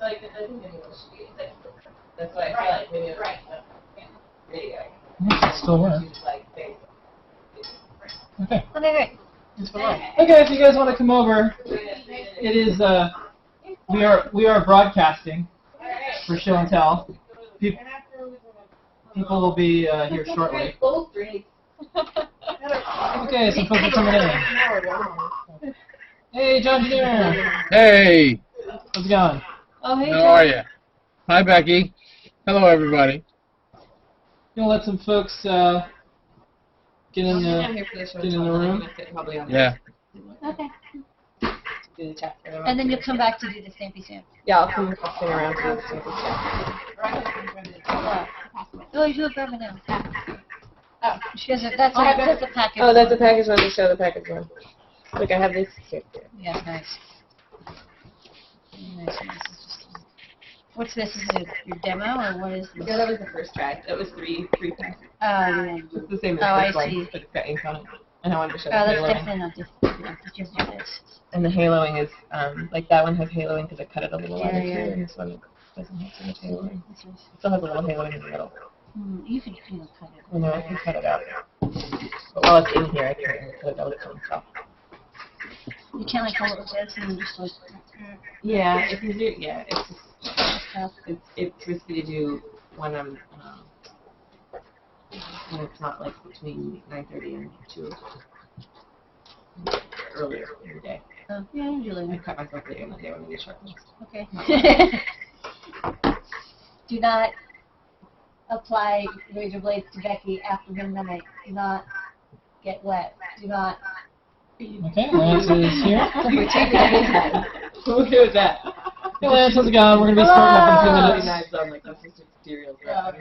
like, I think anyone should be like, that's why I feel like maybe video. Still work. Okay. Okay, great. Okay, if you guys want to come over, it is we are broadcasting for show and tell. People will be here shortly. Okay, some folks are coming in. Hey, John Jr. Hey, How's it going? Oh, hey, how are you? Hi, Becky. Hello, everybody. You want to let some folks get in the room? Yeah. Okay. Do the chat for them. And then you'll come back to do the Stampy Stamp. Yeah, I'll come swing around to the sample chat. Oh, you do it better now. Oh, she has a, that's a package. Oh, that's a package one to show the package one. Look, I have this here. Yeah, nice. Nice. This is just, what's this? Is it your demo, or what is this? Yeah, that was the first try. That was three packs. Oh, yeah. It's the same as Oh, this I see. one, but it's got ink on it. And I wanted to show Oh, the that's haloing. definitely not different. No, it's just this. And the haloing is, like that one has haloing because I cut it a little wider Yeah. too, and this one doesn't have so much haloing. This is, It still has a little haloing in the middle. you can cut it. I know, I can cut it out. But while it's in here, I can't cut it out its own stuff. You can't like hold it with this and just like. Yeah, if you do, yeah, it's just, it's risky to do when I'm, when it's not like between 9:30 and 2 earlier in the day. Yeah, I usually. cut myself later in the day when I get sharpness. Okay. Do not apply razor blades to Becky after midnight. Do not get wet. Do not. Okay, Lance is here. We're taking it. We'll go with that. Hey, Lance, how's it going? We're going to be starting up in a few minutes. Knives on like autistic cereals. I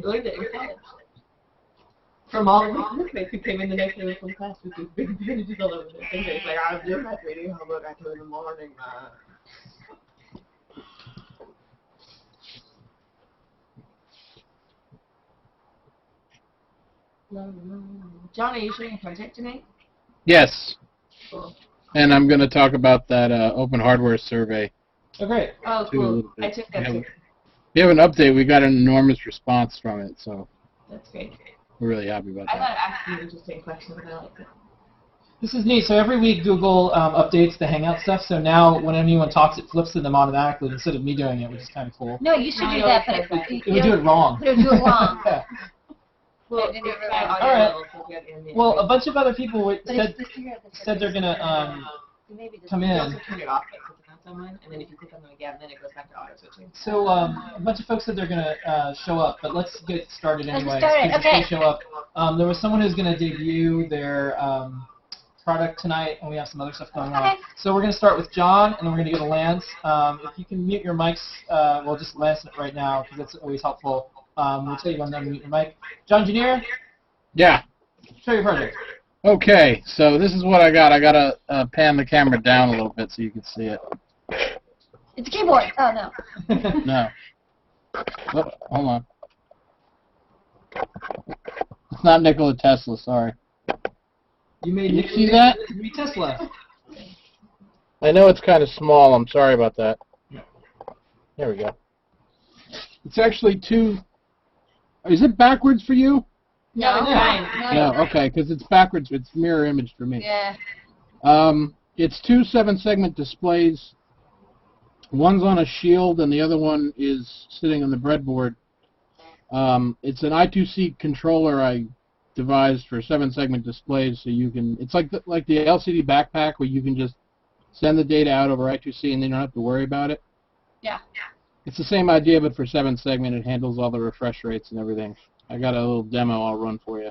learned it in college. From all of my classmates who came in the next day from class with these big bandages all over their fingers. Like, I was doing my reading homework at 2 in the morning, John, are you showing a project tonight? Yes. Cool. And I'm going to talk about that open hardware survey. Oh, great. Oh, too, a cool. little bit. I took that too. We have an update. We got an enormous response from it, so That's great. we're really happy about I thought that. it asked you interesting questions, and I liked it. This is neat. So every week Google updates the Hangout stuff. So now when anyone talks, it flips to them automatically instead of me doing it, which is kind of cool. No, you should do that, but It would do it wrong. It would do it wrong. Yeah. Well, They didn't it's really got like audio it. levels, so we got in there. Well, a bunch of other people But said it's the here that said they're gonna maybe this come You in. also turn it off by clicking on someone, and then if you click on them again, then it goes back to auto switching. So a bunch of folks said they're gonna show up, but let's get started Let's anyway. start it, If they okay. show up. There was someone who's gonna debut their product tonight, and we have some other stuff going on. Okay. So we're gonna start with John, and then we're gonna go to Lance. If you can mute your mics, well, just Lance right now because that's always helpful. We'll tell you when to mute your mic. John Junior, Yeah. show your project. Okay, so this is what I got. I got to pan the camera down a little bit so you can see it. It's a keyboard. Oh no. No. Oh, hold on. It's not Nikola Tesla, sorry. You made Can you see that? You Tesla. I know it's kind of small. I'm sorry about that. There we go. It's actually two. Is it backwards for you? No, No. fine. No, okay, because it's backwards. It's mirror image for me. Yeah. It's two 7-segment displays. One's on a shield, and the other one is sitting on the breadboard. It's an I2C controller I devised for 7-segment displays, so you can. It's like the LCD backpack where you can just send the data out over I2C, and then you don't have to worry about it. Yeah. It's the same idea, but for 7-segment, it handles all the refresh rates and everything. I got a little demo I'll run for you.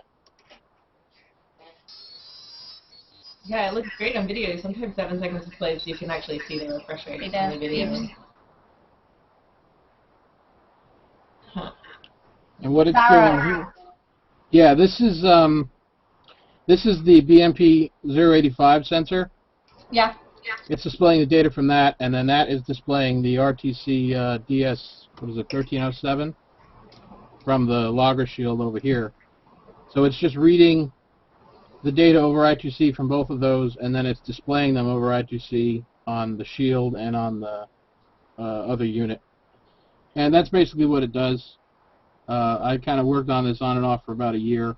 Yeah, it looks great on video. Sometimes 7-segment displays, you can actually see the refresh rate in the video. Huh. And what it's Sarah. doing here. Yeah, this is the BMP 085 sensor. Yeah. It's displaying the data from that, and then that is displaying the RTC DS, what is it, 1307 from the logger shield over here. So it's just reading the data over I2C from both of those, and then it's displaying them over I2C on the shield and on the other unit. And that's basically what it does. I kind of worked on this on and off for about a year.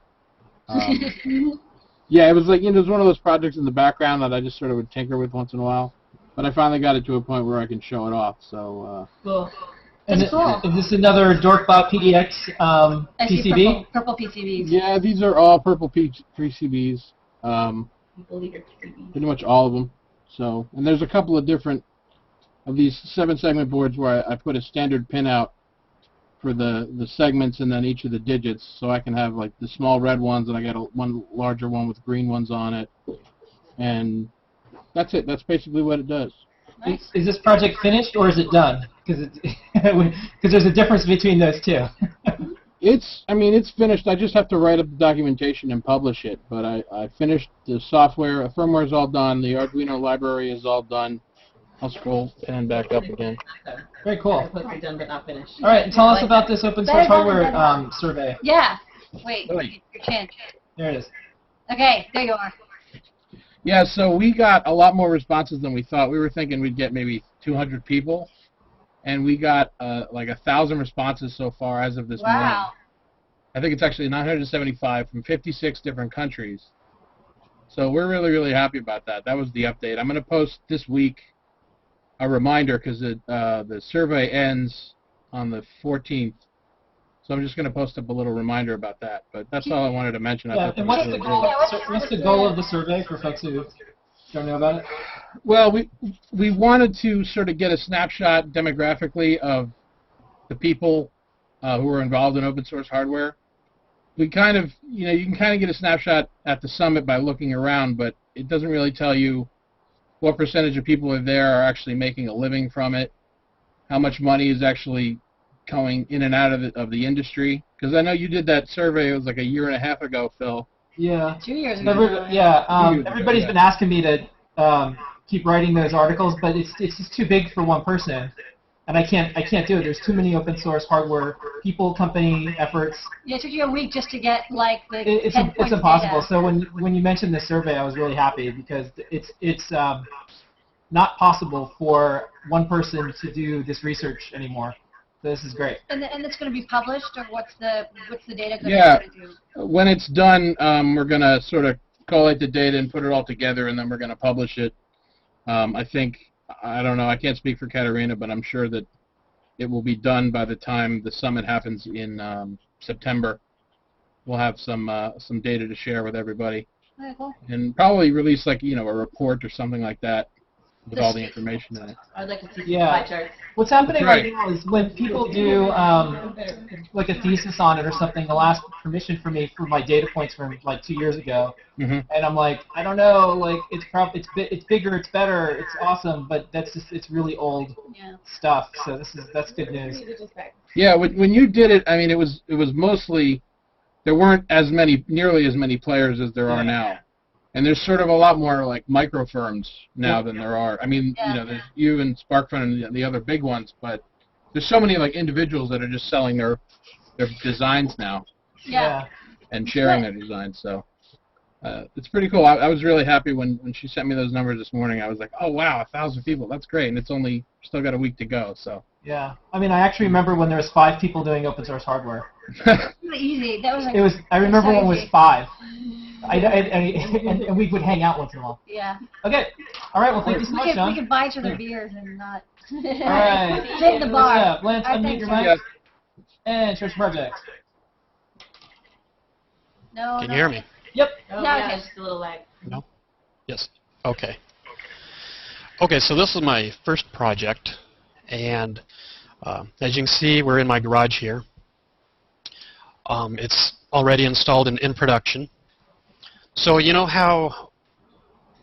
Yeah, it was like, it was one of those projects in the background that I just sort of would tinker with once in a while. But I finally got it to a point where I can show it off. So. Cool. That's cool. Is this another Dorkbot PDX I see PCB? purple PCBs. Yeah, these are all purple PCBs. Believe your TV. Pretty much all of them. So, and there's a couple of different of these 7-segment boards where I put a standard pin out for the segments and then each of the digits, so I can have like the small red ones, and I got one larger one with green ones on it, and that's it. That's basically what it does. Nice. Is this project finished or is it done? Because there's a difference between those two. It's finished. I just have to write up the documentation and publish it. But I finished the software. The firmware is all done. The Arduino library is all done. I'll scroll and back up again. Very cool. Hopefully done but not finished. All right, tell us about this open source hardware survey. Yeah. Wait, Wait. your chin. There it is. Okay, there you are. Yeah, so we got a lot more responses than we thought. We were thinking we'd get maybe 200 people, and we got like 1,000 responses so far as of this morning. Wow. I think it's actually 975 from 56 different countries. So we're really, really happy about that. That was the update. I'm going to post this week a reminder because the survey ends on the 14th. So I'm just going to post up a little reminder about that. But that's all I wanted to mention. I Yeah, thought and that what's was the really goal? great. What's the goal of the survey for folks who don't know about it? Well, we wanted to sort of get a snapshot demographically of the people who are involved in open source hardware. We kind of, you can kind of get a snapshot at the summit by looking around, but it doesn't really tell you what percentage of people are there are actually making a living from it, how much money is actually going in and out of the industry. Because I know you did that survey, it was like a year and a half ago, Phil. Yeah. 2 years ago. Everybody's been asking me to keep writing those articles, but it's just too big for one person, and I can't do it. There's too many open source hardware people, company efforts. Yeah, it took you a week just to get like the It's 10 points impossible. data. So when you mentioned this survey, I was really happy because it's not possible for one person to do this research anymore. So this is great. And it's going to be published, or what's the data going Yeah. to do? When it's done, we're going to sort of collate the data and put it all together, and then we're going to publish it. I don't know, I can't speak for Katerina, but I'm sure that it will be done by the time the summit happens in September. We'll have some data to share with everybody, Okay, cool. and probably release like a report or something like that with all the information in it. I'd like to see some Yeah. pie charts. What's happening That's right now is when people do like a thesis on it or something, they'll ask permission for me for my data points from like 2 years ago, Mm-hmm. and I'm like, I don't know, like it's bigger, it's better, it's awesome, but it's really old Yeah. stuff. So that's good news. Yeah, when you did it, I mean, it was mostly, there weren't nearly as many players as there are now. And there's sort of a lot more like micro firms now than there are. I mean, there's you and SparkFun and the other big ones, but there's so many like individuals that are just selling their designs now Yeah. and sharing their designs. So it's pretty cool. I was really happy when she sent me those numbers this morning. I was like, oh wow, 1,000 people, that's great, and it's still got a week to go. So Yeah. I mean, I actually remember when there was 5 people doing open source hardware. Easy. That was like. I remember when it was easy. 5. And we would hang out once in a while. Yeah. Okay. All right. Well, thank you so much, We John. could buy each other beers and not. All right. Save the bar. Yeah, Lance, All right, unmute thanks, your John. mic. And Church Project. No. Can no. you hear me? Yep. Oh, Yeah, yeah, okay. just a little lag. No? Yes. Okay. Okay, so this is my first project, and as you can see, we're in my garage here. It's already installed and in production. So you know how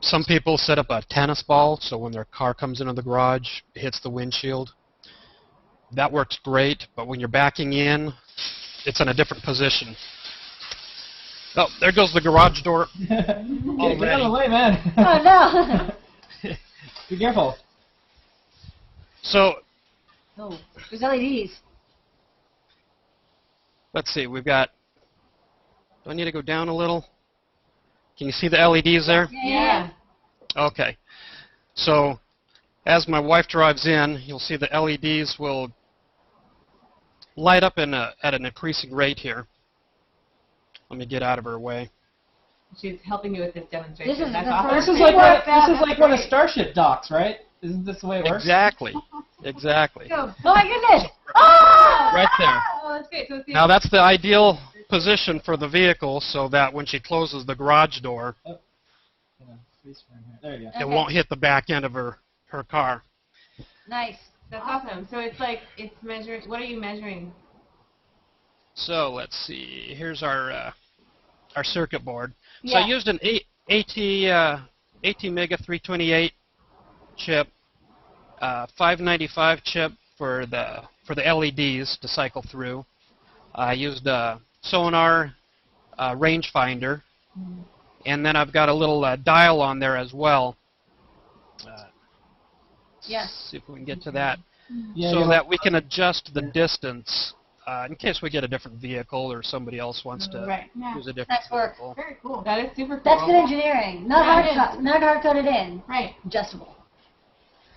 some people set up a tennis ball so when their car comes into the garage, it hits the windshield? That works great, but when you're backing in, it's in a different position. Oh, there goes the garage door. Get out of the way, man. Oh no. Be careful. So Oh, there's LEDs. let's see, we've got, do I need to go down a little? Can you see the LEDs there? Yeah. Okay. So as my wife drives in, you'll see the LEDs will light up at an increasing rate here. Let me get out of her way. She's helping you with this demonstration. This is That's the awesome. first This is thing like worked this is out. like when a starship docks, right? Isn't this the way it works? Exactly. Exactly. Oh my goodness! Ah! Right there. Oh, that's great. So it's Now that's the ideal position for the vehicle so that when she closes the garage door, Yeah, space frame here. There you go. it Okay. won't hit the back end of her car. Nice. That's awesome. So it's like it's measuring. What are you measuring? So let's see. Here's our circuit board. So Yeah. I used an ATmega 328 chip, 595 chip for the LEDs to cycle through. I used a Sonar rangefinder, and then I've got a little dial on there as well. Yeah. See if we can get to that, Yeah, so you're that we can adjust the distance in case we get a different vehicle or somebody else wants to Right. Yeah. use a different Nice work. vehicle. Very cool. That is super cool. That's good engineering. Not Yeah, hard it not hard coded in. Right. Adjustable.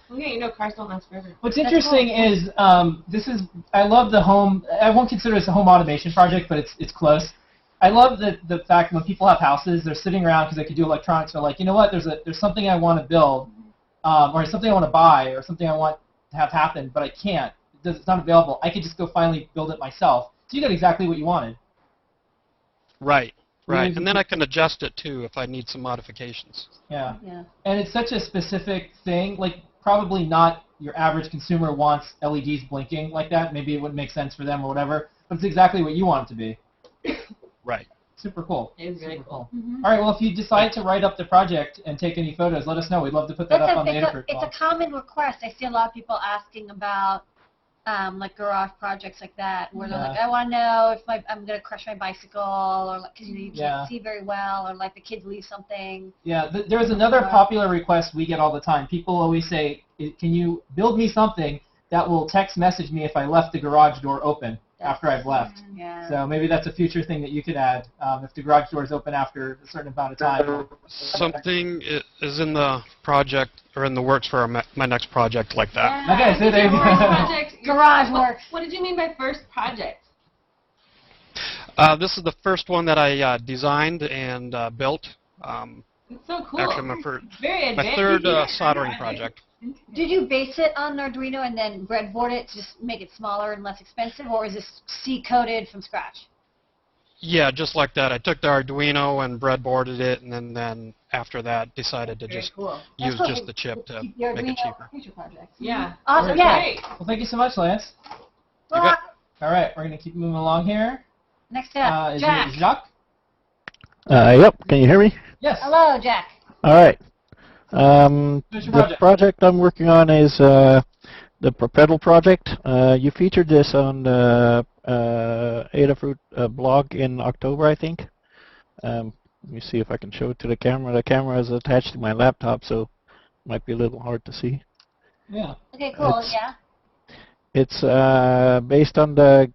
Well, yeah, you know cars don't last forever. What's That's interesting cool. is I love the home. I won't consider this a home automation project, but it's close. I love the fact when people have houses, they're sitting around because they could do electronics. They're like, you know what? There's something I want to build, or something I want to buy, or something I want to have happen, but I can't. It's not available. I could just go finally build it myself. So you got exactly what you wanted. Right, right. Really And then I can adjust it too if I need some modifications. Yeah. Yeah. And it's such a specific thing. Like probably not your average consumer wants LEDs blinking like that. Maybe it wouldn't make sense for them or whatever. But it's exactly what you want it to be. Right. Super cool. It is really Super cool. All right, well, if you decide to write up the project and take any photos, let us know. We'd love to put that up on the Adafruit It's a blog. common request. I see a lot of people asking about like garage projects like that, where they're like, I want to know if I'm going to crush my bicycle, or like, because you Yeah. can't see very well, or like the kids leave something. Yeah, there's another popular request we get all the time. People always say, can you build me something that will text message me if I left the garage door open after I've left? Yeah. So maybe that's a future thing that you could add. If the garage door is open after a certain amount of time. Something is in the project or in the works for my next project like that. Okay, so there you go. Project. Garage works. What did you mean by first project? This is the first one that I designed and built. It's so cool. Actually, Very my advanced. third soldering project. Did you base it on Arduino and then breadboard it to just make it smaller and less expensive, or is this C-coded from scratch? Yeah, just like that. I took the Arduino and breadboarded it, and then after that decided to Very just cool. use That's just cool. the chip to Keep your make it Arduino cheaper. for future projects. Yeah. Awesome. Very Yeah. Great. Well, thank you so much, Lance. Well, bet. All right, we're going to keep moving along here. next up, Is Jack. it Jacques? Yep. Can you hear me? Yes. Hello, Jack. All right. Finish your The project. project I'm working on is the Propedal project. You featured this on the Adafruit blog in October, I think. Let me see if I can show it to the camera. The camera is attached to my laptop, so it might be a little hard to see. Yeah. Okay, cool. It's- Yeah. It's based on the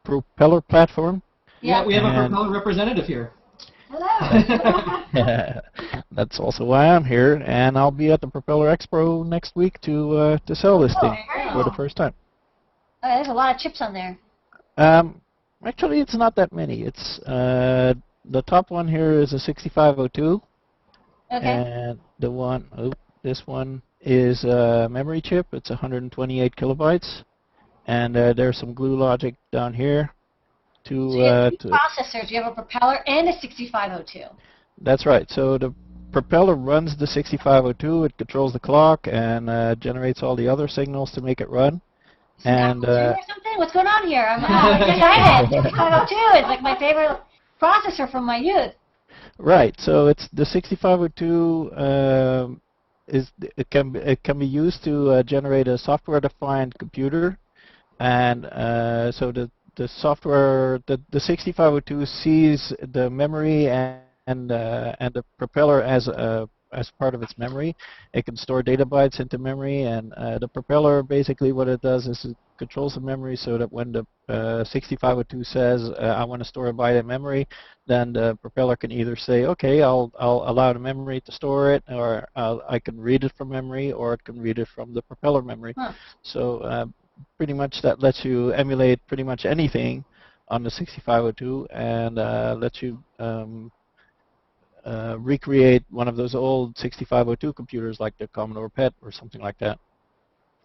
propeller platform. Yeah, we have a And- propeller representative here. Hello. That's also why I'm here, and I'll be at the Propeller Expo next week to sell this thing for the first time. Okay, there's a lot of chips on there. Actually, it's not that many. It's the top one here is a 6502, Okay. and this one is a memory chip. It's 128 kilobytes, and there's some glue logic down here So you have two to processors. You have a propeller and a 6502. That's right. So the propeller runs the 6502. It controls the clock and generates all the other signals to make it run. And Apple II or something? What's going on here? I'm excited. 6502 is like my favorite processor from my youth. right. So it's the 6502 it can be used to generate a software-defined computer, and so the software the 6502 sees the memory and the propeller as a as part of its memory. It can store data bytes into memory, and the propeller, basically what it does is it controls the memory so that when the 6502 says, I want to store a byte in memory, then the propeller can either say, okay, I'll allow the memory to store it, or I can read it from memory, or it can read it from the propeller memory. Huh. So pretty much that lets you emulate pretty much anything on the 6502, and lets you recreate one of those old 6502 computers like the Commodore PET or something like that.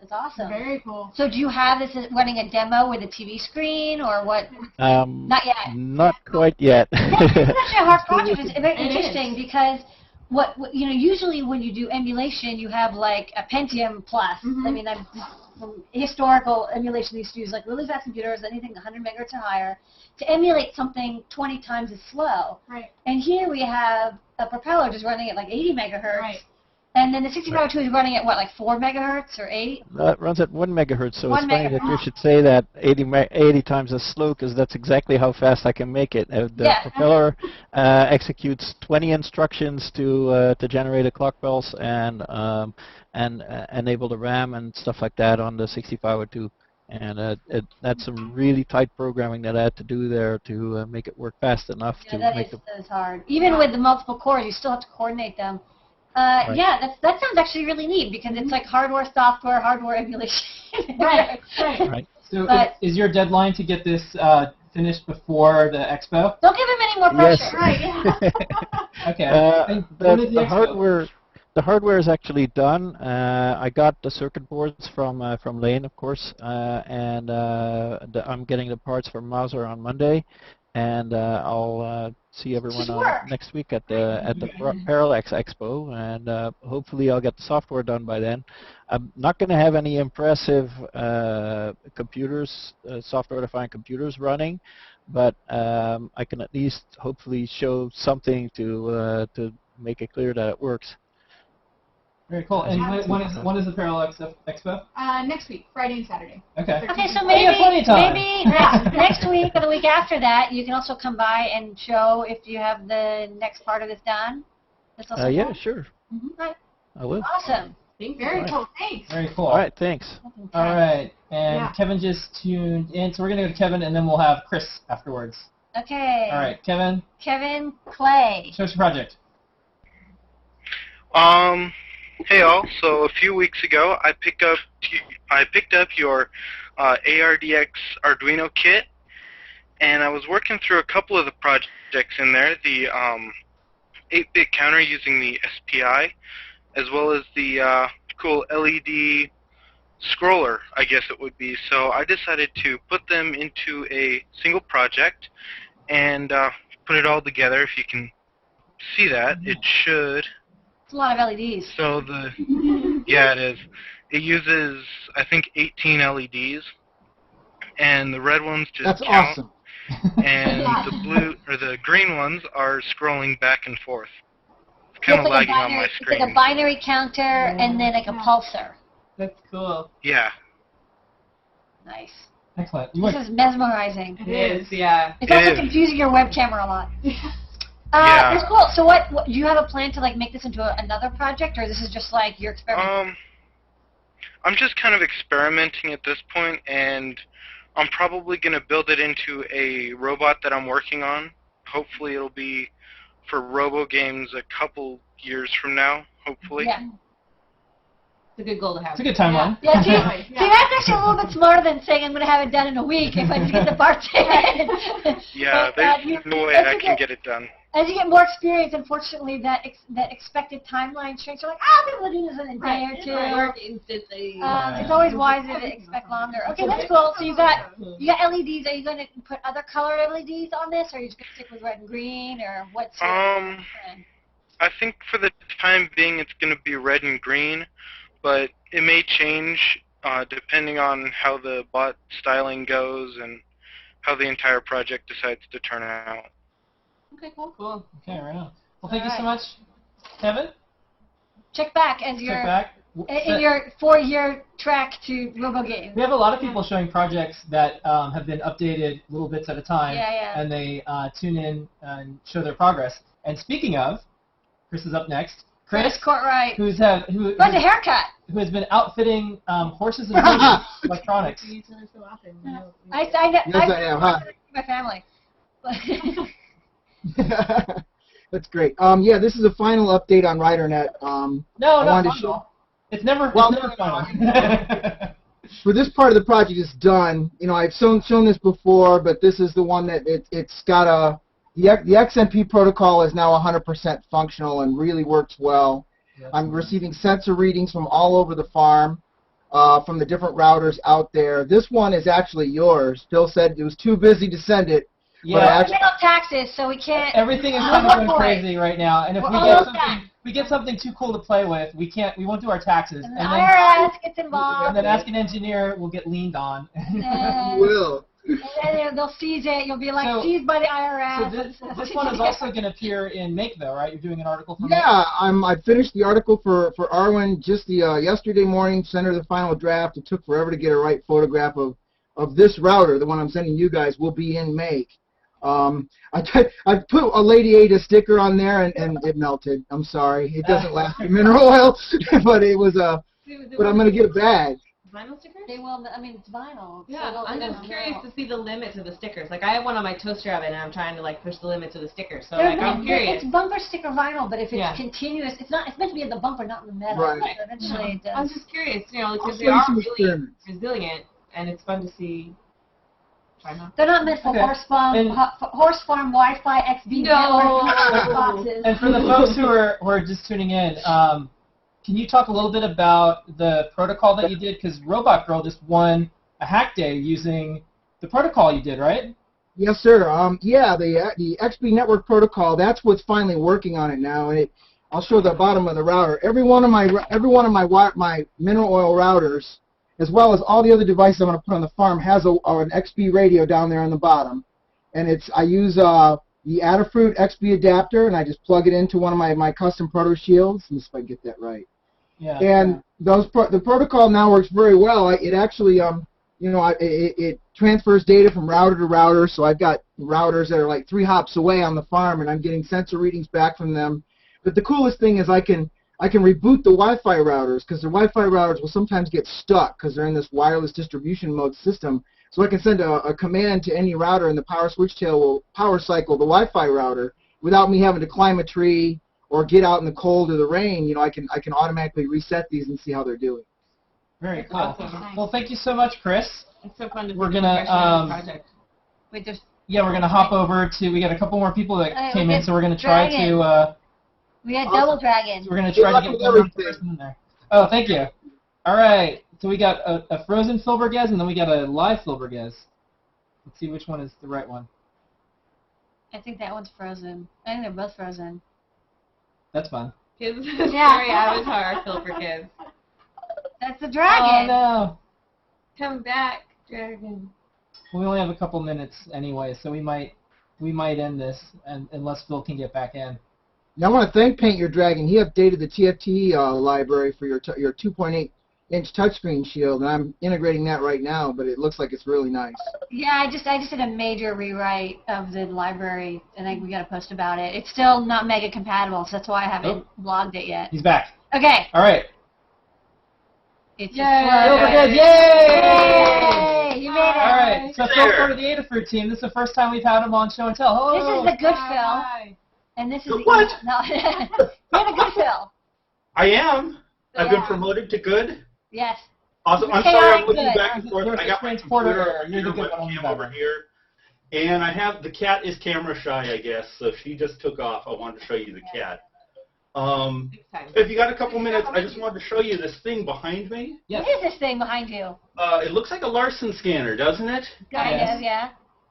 That's awesome. Very cool. So do you have this running a demo with a TV screen or what? Not yet. Not quite yet. It's actually a hard project. It's very interesting because what usually when you do emulation, you have like a Pentium Plus. I mean, I'm just from historical emulation they used to use like really fast computers, anything 100 megahertz or higher, to emulate something 20 times as slow. Right. And here we have a propeller just running at like 80 megahertz. Right. And then the 6502 is running at what, like 4 megahertz or 8? No, it runs at 1 megahertz, so 1 it's funny that you megahertz. should say that 80 times as slow, because that's exactly how fast I can make it. The Yeah. propeller executes 20 instructions to generate a clock pulse and enable the RAM and stuff like that on the 6502. And that's some really tight programming that I had to do there to make it work fast enough Yeah, to that make is hard. Even with the multiple cores, you still have to coordinate them. Yeah, that sounds actually really neat because it's like hardware, software, hardware emulation. Right. Right. So But- is your deadline to get this finished before the expo? Don't give him any more Yes. pressure. Right. Yeah. Okay. And The, when is the expo? hardware is actually done. I got the circuit boards from Lane, of course, and I'm getting the parts from Mauser on Monday, and I'll see everyone Just work. next week at the Parallax Expo, and hopefully I'll get the software done by then. I'm not going to have any impressive computers, software-defined computers running, but I can at least hopefully show something to make it clear that it works. Very cool. And when is the Parallax Expo? Next week, Friday and Saturday. Okay. Okay, so Oh, you have plenty of time. maybe next week or the week after that, you can also come by and show if you have the next part of this done. That's also Yeah, cool. sure. Right. I will. Awesome. Very cool. Thanks. Very cool. All right, thanks. All right. And Yeah. Kevin just tuned in, so we're gonna go to Kevin, and then we'll have Chris afterwards. Okay. All right, Kevin, Kevin Clay. show us your project. Hey all. So a few weeks ago, I picked up your ARDX Arduino kit, and I was working through a couple of the projects in there. The 8-bit counter using the SPI, as well as the cool LED scroller, I guess it would be. So I decided to put them into a single project and put it all together. If you can see that, it should. It's a lot of LEDs. So yeah, it is. It uses, I think, 18 LEDs, and the red ones just That's count, awesome. and the blue or the green ones are scrolling back and forth. It's kind of It's like lagging on my It's screen. like a binary counter and then like a pulsar. That's cool. Yeah. Nice. Excellent. You This went, is mesmerizing. It is, yeah. It's It also is. confusing your web camera a lot. Yeah. That's cool. So what do you have a plan to like make this into another project, or this is just like your experiment? I'm just kind of experimenting at this point, and I'm probably going to build it into a robot that I'm working on. Hopefully it'll be for robo games a couple years from now, hopefully. Yeah. It's a good goal to have. it's a good timeline. Yeah, see, Yeah. see, that's actually a little bit smarter than saying I'm going to have it done in a week if I just get the parts in. Yeah, But, there's no way as I you can get it done. As you get more experience, unfortunately, that expected timeline shrinks. You're like, I'll be able to do this in a day or two. Work instantly. It's always wiser to expect longer. Okay, that's cool. So you got LEDs. Are you going to put other colored LEDs on this, or are you just going to stick with red and green, or what's your plan? I think for the time being it's going to be red and green, but it may change depending on how the bot styling goes and how the entire project decides to turn out. Okay, cool. Okay, right on. Well, thank you so All much, Kevin. Check back as Check your back. in your 4-year track to RoboGame. We have a lot of people showing projects that have been updated little bits at a time, Yeah. and they tune in and show their progress. And speaking of, Chris is up next. Chris, Courtright. who What's a haircut? who has been outfitting horses and horses with electronics. See each other so often. I Yes, I am, huh? my family. That's great. Yeah, this is a final update on RiderNet. No, I no, wanted to final. It's never, Well, it's never final. For this part of the project is done. You know, I've shown this before, but this is the one that it's got the XMP protocol is now 100% functional and really works well. I'm receiving sensor readings from all over the farm, from the different routers out there. This one is actually yours. Phil said it was too busy to send it. Yeah, We pay no taxes, so we can't. everything is We're kind of going for it. crazy right now, and if We're we almost get something too cool to play with, we won't do our taxes, And and the then, IRS gets involved. and then Ask an Engineer will get leaned on. and, Will. and then they'll seize it. You'll be like So- seized by the So IRS. this one is also going to appear in Make, though, right? You're doing an article for Yeah, I finished the article for Arwen just yesterday morning. Sent her the final draft. It took forever to get a right photograph of this router. The one I'm sending you guys will be in Make. I put a Lady Ada sticker on there and it melted. I'm sorry. It doesn't last in mineral oil, but it was but I'm gonna get a bag. Vinyl stickers? They will. I mean, it's vinyl. Yeah, so I'm they'll- just curious to see the limits of the stickers. Like, I have one on my toaster oven, and I'm trying to like push the limits of the stickers. So They're- like, I'm curious. It's bumper sticker vinyl, but if it's Yeah. continuous, it's not. It's meant to be in the bumper, not in the metal. Right. So eventually, it does. I'm just curious, you know, I'll because show they you are some really experiments. resilient, and it's fun to see. Try not. They're not meant for Okay. horse farm Wi-Fi XB No. network boxes. And for the folks who are just tuning in, can you talk a little bit about the protocol that you did? Because Robot Girl just won a hack day using the protocol you did, right? Yes, sir. Yeah, the XB network protocol. That's what's finally working on it now, and I'll show the bottom of the router. Every one of my mineral oil routers, as well as all the other devices I'm going to put on the farm, has an XB radio down there on the bottom, and I use the Adafruit XB adapter, and I just plug it into one of my custom Proto Shields. Let me see if I can get that right. Yeah. And the protocol now works very well. It actually it transfers data from router to router. So I've got routers that are like 3 hops away on the farm, and I'm getting sensor readings back from them. But the coolest thing is I can reboot the Wi-Fi routers, because the Wi-Fi routers will sometimes get stuck because they're in this wireless distribution mode system. So I can send a command to any router, and the power switch tail will power cycle the Wi-Fi router without me having to climb a tree or get out in the cold or the rain. You know, I can automatically reset these and see how they're doing. Very cool. Awesome. Well, thank you so much, Chris. It's so fun to We're see the gonna, progression of the project. Wait, there's Yeah, we're gonna hop over to. We got a couple more people that we came in, get so we're gonna try Dragon. to. we got Double Dragon. We're gonna Good try luck to get with one more everything. person in there. Oh, thank you. All right, so we got a frozen Filbergez, and then we got a live Filbergez. Let's see which one is the right one. I think that one's frozen. I think they're both frozen. That's fun. His Yeah. scary avatar, Silver Kids. That's the dragon. Oh Come back, dragon. no. We only have a couple minutes anyway, so we might end this, unless Phil can get back in. Now I want to thank Paint Your Dragon. He updated the TFT library for your 2.8-inch touchscreen shield, and I'm integrating that right now. But it looks like it's really nice. Yeah, I just did a major rewrite of the library, and we got to post about it. It's still not mega compatible, so that's why I haven't blogged it yet. He's back. Okay. All right. It's Yay! Filbergez, Yay! You made it. All right. So Phil part of the Adafruit team. This is the first time we've had him on Show and Tell. This Hello. is the good Phil, Hi. and this is The the what? No, you're the good Phil. I am. I've been Yeah. promoted to good. Yes. Awesome. I'm Hey, sorry I'm I'm looking good. back and forth. You're I got my transporter. computer, You're the good one. webcam over here. And I have, the cat is camera shy, I guess, so she just took off. I wanted to show you the cat. Next time. If you got a couple minutes, I just wanted to show you this thing behind me. Yes. What is this thing behind you? It looks like a Larson scanner, doesn't it? Kind Yes. of, yeah.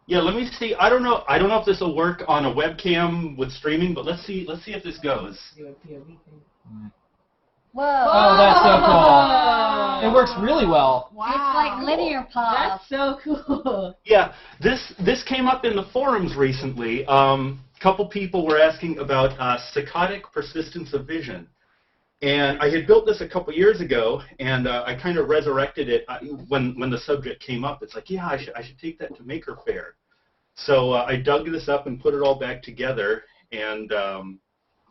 Yeah, let me see. I don't know if this will work on a webcam with streaming, but let's see if this goes. Do a POV thing. Whoa. Oh, that's so cool. It works really well. Wow. It's like linear pop. That's so cool. Yeah, this came up in the forums recently. Couple people were asking about saccadic persistence of vision. And I had built this a couple years ago, and I kind of resurrected it when the subject came up. It's like, yeah, I should take that to Maker Faire. So I dug this up and put it all back together, and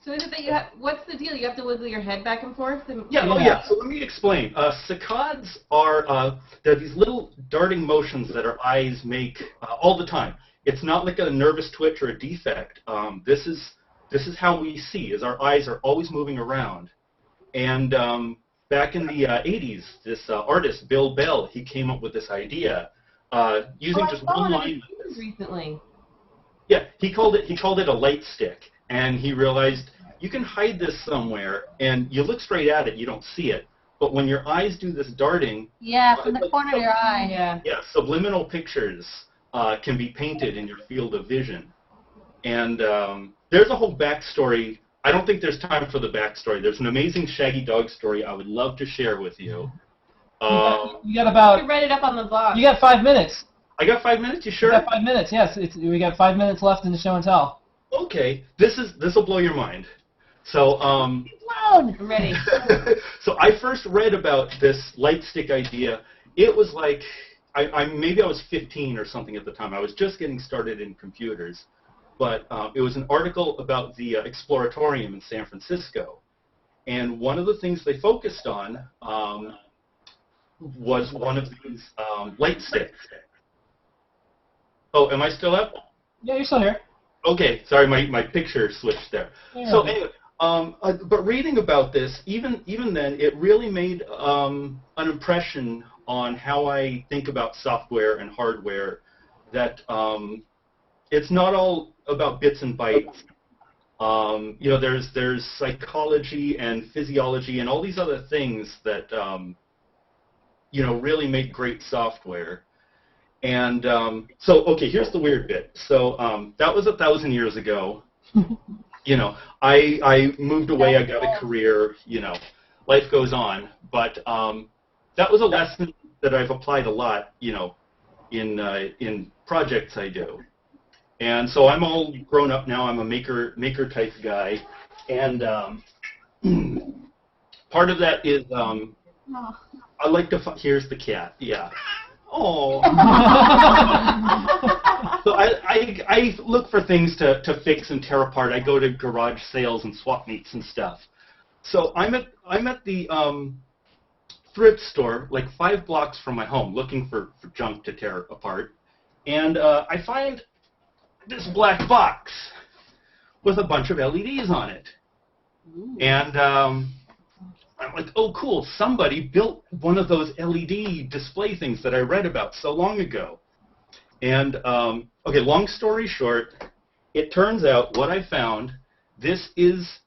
So is it that you have? What's the deal? You have to wiggle your head back and forth. Yeah. So let me explain. Saccades are they're these little darting motions that our eyes make all the time. It's not like a nervous twitch or a defect. This is how we see. Is our eyes are always moving around. And back in the 80s, this artist Bill Bell, he came up with this idea using just one line. Recently. Yeah, he called it a light stick, and he realized you can hide this somewhere, and you look straight at it, you don't see it. But when your eyes do this darting, Yeah, from the corner of your eye. Yeah. subliminal pictures can be painted in your field of vision. And there's a whole backstory. I don't think there's time for the backstory. There's an amazing Shaggy Dog story I would love to share with you. You got about. You read it up on the blog. You got 5 minutes. I got 5 minutes. You sure? You got 5 minutes. Yes, we got 5 minutes left in the show and tell. Okay, this will blow your mind. So Loud. I'm ready. so I first read about this light stick idea. It was like maybe I was 15 or something at the time. I was just getting started in computers, but it was an article about the Exploratorium in San Francisco, and one of the things they focused on was one of these light sticks. Oh, am I still up? Yeah, you're still here. Okay, sorry, my picture switched there. Yeah. So anyway, but reading about this, even then, it really made an impression on how I think about software and hardware. That it's not all about bits and bytes. There's psychology and physiology and all these other things that really make great software. And so, okay, here's the weird bit. So that was 1,000 years ago. I moved away. I got a career. Life goes on. But that was a lesson that I've applied a lot. In projects I do. And so I'm all grown up now. I'm a maker type guy, and part of that is I like to. Here's the cat. Yeah. Oh. So I look for things to fix and tear apart. I go to garage sales and swap meets and stuff. So I'm at the thrift store, like 5 blocks from my home, looking for junk to tear apart, and I find this black box with a bunch of LEDs on it. Ooh. And I'm like, oh, cool, somebody built one of those LED display things that I read about so long ago. And, okay, long story short, it turns out what I found, this is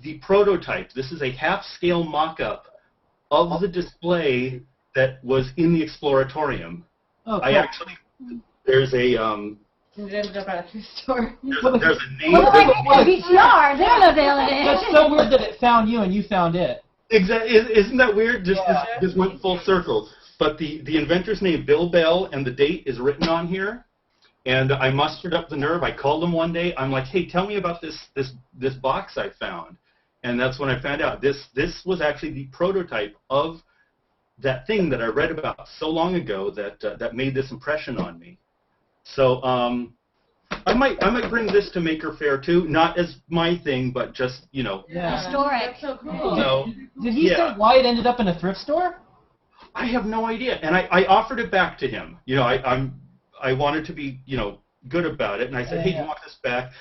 the prototype. This is a half-scale mock-up of the display that was in the Exploratorium. Oh, cool. I actually, there's a, It ended up at a thrift store. There's a name. Well, like a VCR, they're not available. That's so weird that it found you and you found it. Exactly. Isn't that weird? Just went full circle. But the inventor's name, Bill Bell, and the date is written on here. And I mustered up the nerve. I called him one day. I'm like, hey, tell me about this box I found. And that's when I found out this was actually the prototype of that thing that I read about so long ago that made this impression on me. So I might bring this to Maker Faire too, not as my thing, but just Yeah. Historic. That's so cool. Did he say why it ended up in a thrift store? I have no idea, and I offered it back to him. I wanted to be good about it, and I said, hey, do you want this back?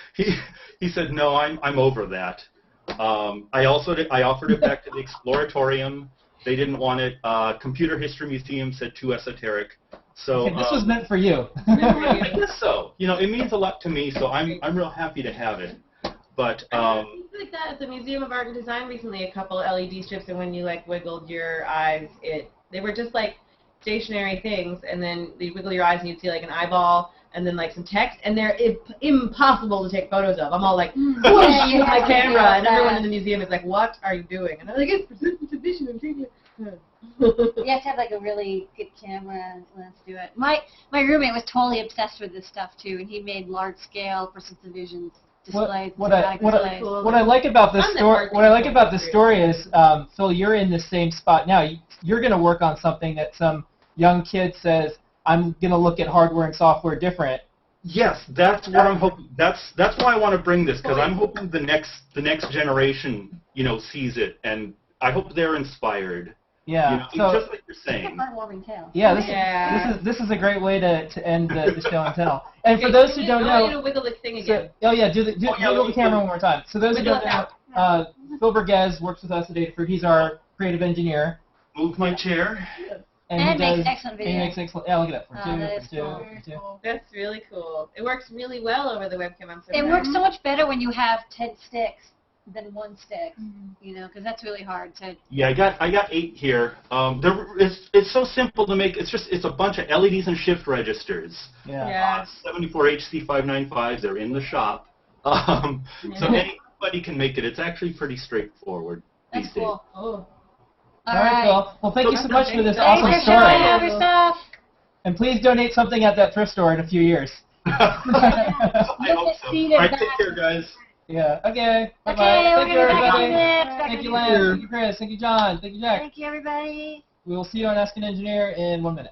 He said, no, I'm over that. I offered it back to the Exploratorium. They didn't want it. Computer History Museum said too esoteric. So Okay, this was meant for you. I guess so. It means a lot to me, so I'm real happy to have it. But things like that at the Museum of Art and Design recently, a couple LED strips, and when you wiggled your eyes, they were just like stationary things, and then you wiggle your eyes and you'd see like an eyeball and then some text, and they're impossible to take photos of. I'm all like, with my camera, and everyone in the museum is like, what are you doing? And I'm like, it's persistent vision and taking it. You have to have a really good camera lens to do it. My roommate was totally obsessed with this stuff too, and he made large scale persistent vision displays. What I like about this story, story is, Phil, you're in the same spot now. You're going to work on something that some young kid says, I'm going to look at hardware and software different, Yes, that's what I'm hoping. That's why I want to bring this, because I'm hoping the next generation, sees it, and I hope they're inspired. Yeah. You know, So just like you're It's a saying. heartwarming tale. yeah, this is a great way to end the show and tell. And for those who don't I want you know, to wiggle the thing so, again. wiggle the camera one more time. So those who Wiggle don't it know, Phil Bergez works with us at Adafruit. He's our creative engineer. Move my chair. And And he makes does, excellent and he videos. makes excellent. Yeah, look at that. For Oh, two, that is for two, cool. for two. That's really cool. It works really well over the webcam. I'm so It proud. works so much better when you have 10 sticks than one stick, because that's really hard to. Yeah, I got 8 here. It's so simple to make. It's a bunch of LEDs and shift registers. Yeah. Yeah. 74 HC595s. They're in the shop. So anybody can make it. It's actually pretty straightforward That's these days. cool. Oh. All right, Phil. Well, thank you so much for this Thanks awesome for showing story. off your stuff. And please donate something at that thrift store in a few years. I hope so. Seated All right, back. take care, guys. Yeah. Okay. Bye bye. Okay, we're Thank you, gonna be back on everybody. this. Back Thank on you, this. Lance. Thank you, Chris. Thank you, John. Thank you, Jack. Thank you, everybody. We will see you on Ask an Engineer in 1 minute.